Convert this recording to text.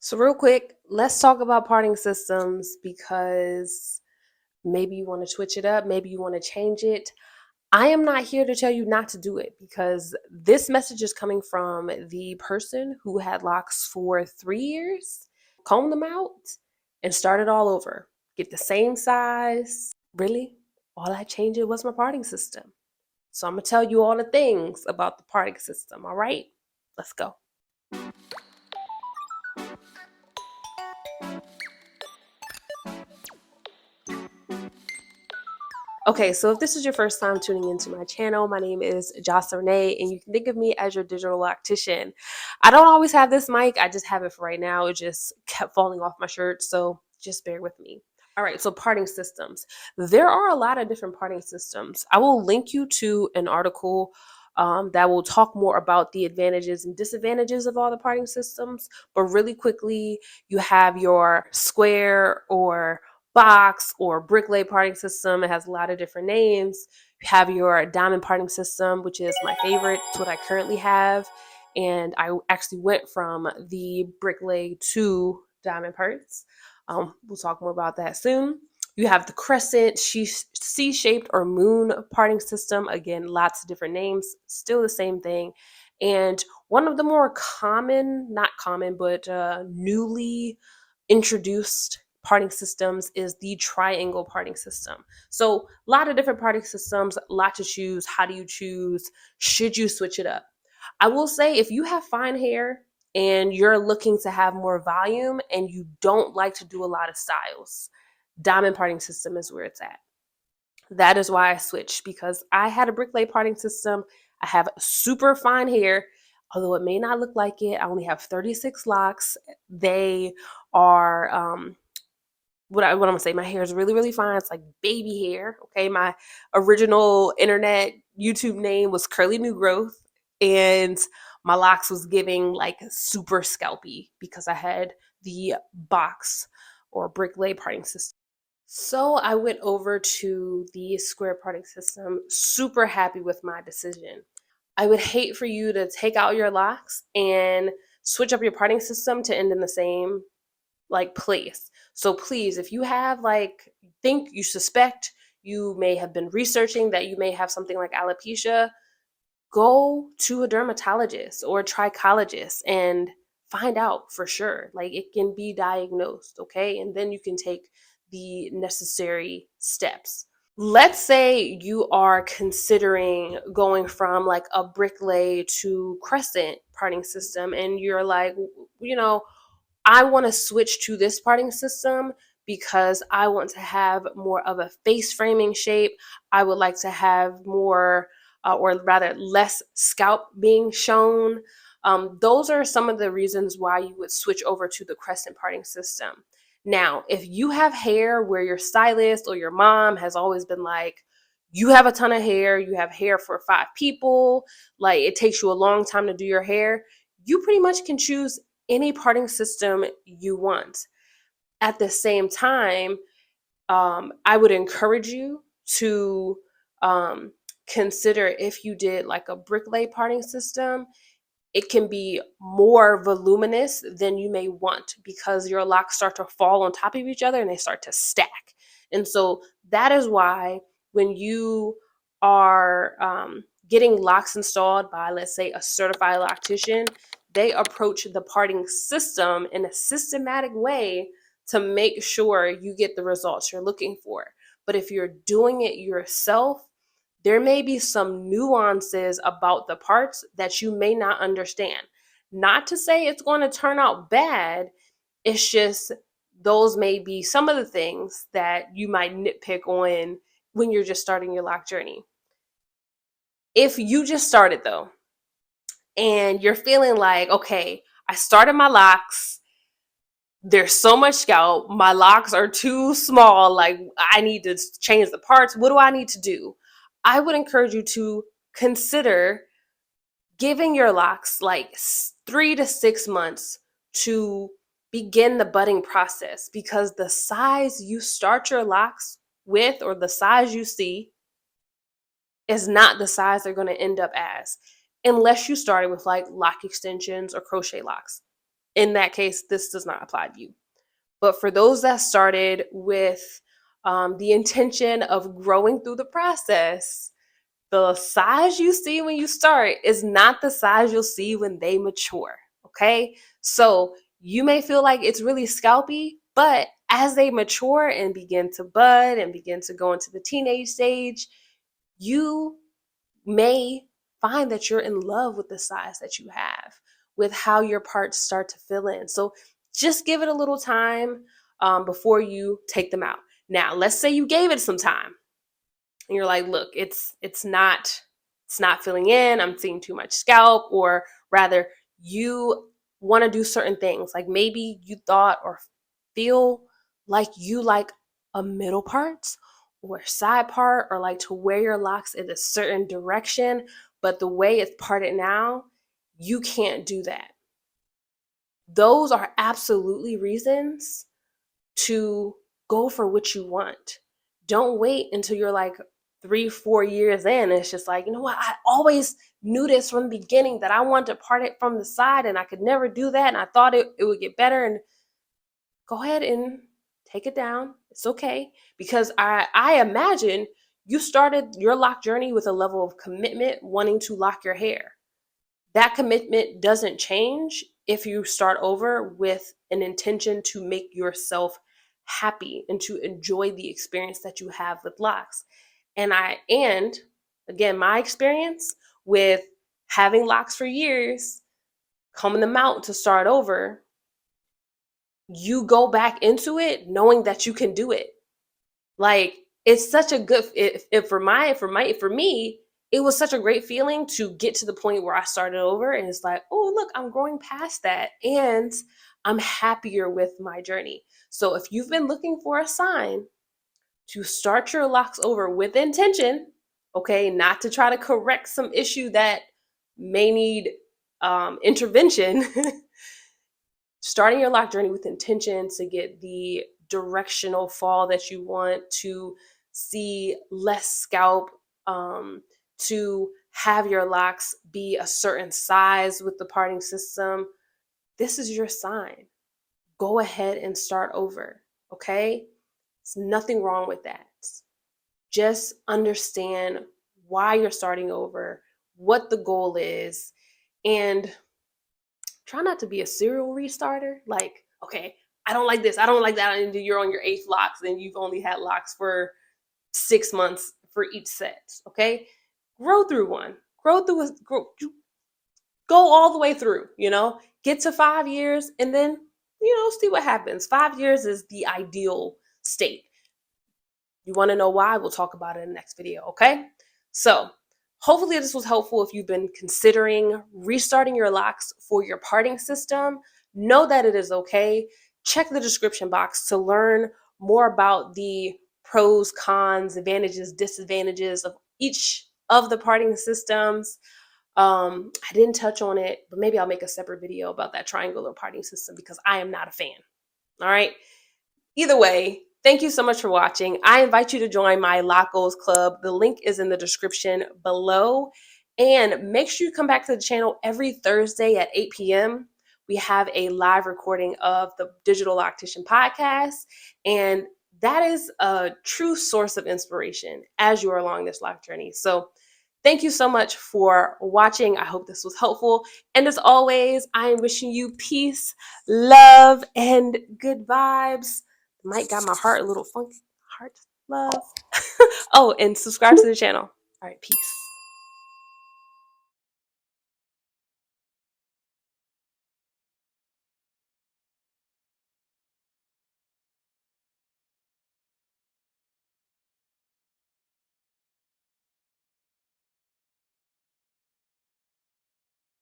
So, real quick, let's talk about parting systems because maybe you want to switch it up, maybe you want to change it. I am not here to tell you not to do it because this message is coming from the person who had locks for 3 years, comb them out, and start it all over. Get the same size. Really, all I changed was my parting system. So, I'm going to tell you all the things about the parting system. All right, let's go. Okay, so if this is your first time tuning into my channel, my name is Jocelyn Renee, and you can think of me as your digital loctician. I don't always have this mic, I just have it for right now. It just kept falling off my shirt, so just bear with me. All right, so parting systems. There are a lot of different parting systems. I will link you to an article that will talk more about the advantages and disadvantages of all the parting systems. But really quickly, you have your square or box or bricklay parting system. It has a lot of different names. You have your diamond parting system, which is my favorite. It's what I currently have. And I actually went from the bricklay to diamond parts. We'll talk more about that soon. You have the crescent, C-shaped, or moon parting system. Again, lots of different names, still the same thing. And one of the more common, not common, but newly introduced parting systems is the triangle parting system. So, a lot of different parting systems, a lot to choose. How do you choose? Should you switch it up? I will say if you have fine hair and you're looking to have more volume and you don't like to do a lot of styles, diamond parting system is where it's at. That is why I switched because I had a bricklay parting system. I have super fine hair, although it may not look like it. I only have 36 locks. They are what I'm gonna say. My hair is really, really fine. It's like baby hair. Okay. My original internet YouTube name was Curly New Growth, and my locks was giving like super scalpy because I had the box or bricklay parting system. So I went over to the square parting system, super happy with my decision. I would hate for you to take out your locks and switch up your parting system to end in the same like place. So please, if you have like think you suspect you may have been researching that you may have something like alopecia, go to a dermatologist or a trichologist and find out for sure. Like it can be diagnosed, okay? And then you can take the necessary steps. Let's say you are considering going from like a bricklay to crescent parting system and you're like, you know, I want to switch to this parting system because I want to have more of a face framing shape. I would like to have more, or rather, less scalp being shown. Those are some of the reasons why you would switch over to the crescent parting system. Now, if you have hair where your stylist or your mom has always been like, you have a ton of hair, you have hair for 5 people, like it takes you a long time to do your hair, you pretty much can choose any parting system you want. At the same time, I would encourage you to consider if you did like a bricklay parting system, it can be more voluminous than you may want because your locks start to fall on top of each other and they start to stack. And so that is why when you are getting locks installed by, let's say, a certified loctician, they approach the parting system in a systematic way to make sure you get the results you're looking for. But if you're doing it yourself, there may be some nuances about the parts that you may not understand. Not to say it's going to turn out bad, it's just those may be some of the things that you might nitpick on when you're just starting your lock journey. If you just started though, and you're feeling like, okay, I started my locks, there's so much scalp, my locks are too small, like I need to change the parts. What do I need to do? I would encourage you to consider giving your locks like 3 to 6 months to begin the budding process because the size you start your locks with or the size you see is not the size they're going to end up as unless you started with like lock extensions or crochet locks. in that case, this does not apply to you. But for those that started with the intention of growing through the process, the size you see when you start is not the size you'll see when they mature. Okay. So you may feel like it's really scalpy, but as they mature and begin to bud and begin to go into the teenage stage, you may find that you're in love with the size that you have, with how your parts start to fill in. So just give it a little time before you take them out. Now, let's say you gave it some time and you're like, look, it's not filling in. I'm seeing too much scalp, or rather, you want to do certain things. Like maybe you thought or feel like you like a middle part or side part, or like to wear your locks in a certain direction, but the way it's parted now, you can't do that. Those are absolutely reasons to go for what you want. Don't wait until you're like 3-4 years in. It's just like, you know what? I always knew this from the beginning that I wanted to part it from the side and I could never do that. And I thought it would get better. And go ahead and take it down. It's okay. Because I imagine you started your lock journey with a level of commitment, wanting to lock your hair. That commitment doesn't change if you start over with an intention to make yourself happy and to enjoy the experience that you have with locks. And again, my experience with having locks for years, combing them out to start over, you go back into it knowing that you can do it. Like it's such a good for me, it was such a great feeling to get to the point where I started over and it's like, oh look, I'm growing past that and I'm happier with my journey. So if you've been looking for a sign to start your locks over with intention, okay, not to try to correct some issue that may need intervention, starting your lock journey with intention to get the directional fall that you want, to see less scalp, to have your locks be a certain size with the parting system, this is your sign. Go ahead and start over, okay? There's nothing wrong with that. Just understand why you're starting over, what the goal is, and try not to be a serial restarter. Like, okay, I don't like this, I don't like that, and you're on your 8th locks and you've only had locks for 6 months for each set. Okay, grow through one, go all the way through. Get to 5 years and then see what happens. 5 years is the ideal state. You want to know why? We'll talk about it in the next video. Okay, so hopefully this was helpful. If you've been considering restarting your locks for your parting system, know that it is okay. Check the description box to learn more about the pros, cons, advantages, disadvantages of each of the parting systems. I didn't touch on it, but maybe I'll make a separate video about that triangular parting system because I am not a fan. All right. Either way, thank you so much for watching. I invite you to join my Lock Goals Club. The link is in the description below. And make sure you come back to the channel every Thursday at 8 p.m. We have a live recording of the Digital Loctician podcast. And that is a true source of inspiration as you are along this lock journey. So thank you so much for watching. I hope this was helpful. And as always, I am wishing you peace, love, and good vibes. Mic got my heart a little funky. Heart, love. Oh, and subscribe to the channel. All right, peace.